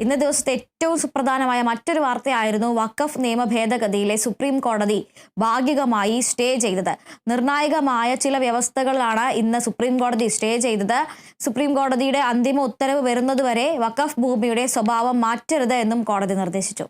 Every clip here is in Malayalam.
ഇന്ന ദിവസത്തെ ഏറ്റവും സുപ്രധാനമായ മറ്റൊരു വാർത്തയായിരുന്നു വഖഫ് നിയമ ഭേദഗതിയിലെ സുപ്രീം കോടതി ഭാഗികമായി സ്റ്റേ ചെയ്തത്. നിർണായകമായ ചില വ്യവസ്ഥകളാണ് ഇന്ന് സുപ്രീം കോടതി സ്റ്റേ ചെയ്തത്. സുപ്രീം കോടതിയുടെ അന്തിമ ഉത്തരവ് വരുന്നതുവരെ വഖഫ് ഭൂമിയുടെ സ്വഭാവം മാറ്റരുത് എന്നും കോടതി നിർദ്ദേശിച്ചു.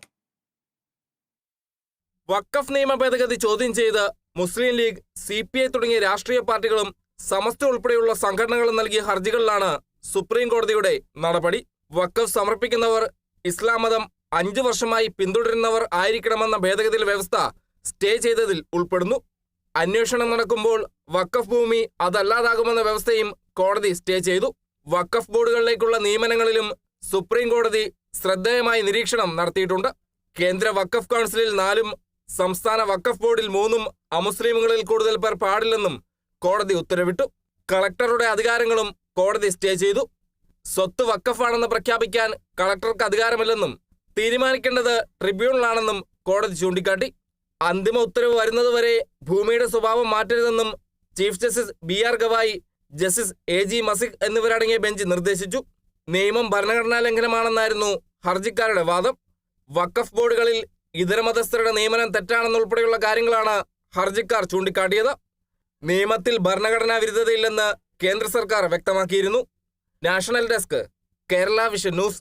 വഖഫ് നിയമ ഭേദഗതി ചോദ്യം ചെയ്ത് മുസ്ലിം ലീഗ്, CPI തുടങ്ങിയ രാഷ്ട്രീയ പാർട്ടികളും സമസ്ത ഉൾപ്പെടെയുള്ള സംഘടനകളും നൽകിയ ഹർജികളിലാണ് സുപ്രീം കോടതിയുടെ നടപടി. വഖഫ് സമർപ്പിക്കുന്നവർ ഇസ്ലാം മതം 5 വർഷമായി പിന്തുടരുന്നവർ ആയിരിക്കണമെന്ന ഭേദഗതിയിലെ വ്യവസ്ഥ സ്റ്റേ ചെയ്തതിൽ ഉൾപ്പെടുന്നു. അന്വേഷണം നടക്കുമ്പോൾ വഖഫ് ഭൂമി അതല്ലാതാകുമെന്ന വ്യവസ്ഥയും കോടതി സ്റ്റേ ചെയ്തു. വഖഫ് ബോർഡുകളിലേക്കുള്ള നിയമനങ്ങളിലും സുപ്രീം കോടതി ശ്രദ്ധേയമായി നിരീക്ഷണം നടത്തിയിട്ടുണ്ട്. കേന്ദ്ര വഖഫ് കൗൺസിലിൽ 4ഉം സംസ്ഥാന വഖഫ് ബോർഡിൽ 3ഉം അമുസ്ലിമുകളിൽ കൂടുതൽ പേർ പാടില്ലെന്നും കോടതി ഉത്തരവിട്ടു. കളക്ടറുടെ അധികാരങ്ങളും കോടതി സ്റ്റേ ചെയ്തു. സ്വത്ത് വഖഫാണെന്ന് പ്രഖ്യാപിക്കാൻ കളക്ടർക്ക് അധികാരമില്ലെന്നും തീരുമാനിക്കേണ്ടത് ട്രിബ്യൂണലാണെന്നും കോടതി ചൂണ്ടിക്കാട്ടി. അന്തിമ ഉത്തരവ് വരുന്നതുവരെ ഭൂമിയുടെ സ്വഭാവം മാറ്റരുതെന്നും chief justice BR Gavai, justice AG Masih എന്നിവരടങ്ങിയ ബെഞ്ച് നിർദ്ദേശിച്ചു. നിയമം ഭരണഘടനാ ലംഘനമാണെന്നായിരുന്നു ഹർജിക്കാരുടെ വാദം. വഖഫ് ബോർഡുകളിൽ ഇതര മതസ്ഥരുടെ നിയമനം തെറ്റാണെന്നുൾപ്പെടെയുള്ള കാര്യങ്ങളാണ് ഹർജിക്കാർ ചൂണ്ടിക്കാട്ടിയത്. നിയമത്തിൽ ഭരണഘടനാ വിരുദ്ധതയില്ലെന്ന് കേന്ദ്ര സർക്കാർ വ്യക്തമാക്കിയിരുന്നു. National desk, Kerala vision news.